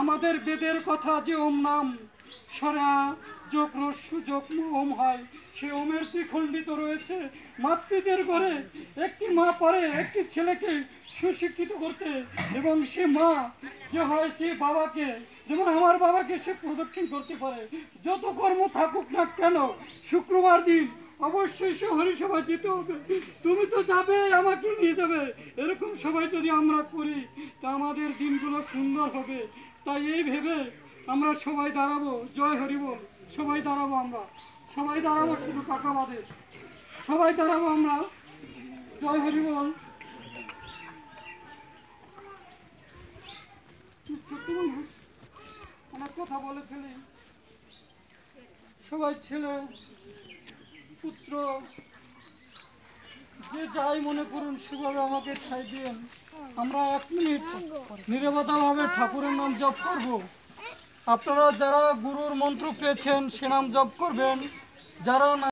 আমাদের বেদের কথা যে ওম নাম সরা যোগ রস্যু যোগ ওম হয়, সে ওমের দ্বিখণ্ডিত রয়েছে। মাতৃদের ঘরে একটি মা পারে একটি ছেলেকে সুশিক্ষিত করতে, এবং সে মা যে হয় সে বাবাকে, যেমন আমার বাবাকে সে প্রদক্ষিণ করতে পারে। যত কর্ম থাকুক না কেন, শুক্রবার দিন অবশ্যই সে হরিসভা যেতে হবে। তুমি তো যাবে, আমাকে নিয়ে যাবে। এরকম সবাই যদি আমরা করি তা আমাদের দিনগুলো সুন্দর হবে। তাই এই ভেবে আমরা সবাই দাঁড়াবো। জয় হরি বল। সবাই দাঁড়াবো, আমরা সবাই দাঁড়াবো, শুধু কাকা বাদে সবাই দাঁড়াবো আমরা। জয় হরি বল। অনেক কথা বলে ফেলি। সবাই ছেলে পুত্র যে যাই মনে করুন সেভাবে আমাকে ঠাই দিন। আমরা 1 মিনিট নীরবতাভাবে ঠাকুরের নাম জপ করব। আপনারা যারা গুরুর মন্ত্র পেয়েছেন সে নাম জপ করবেন, যারা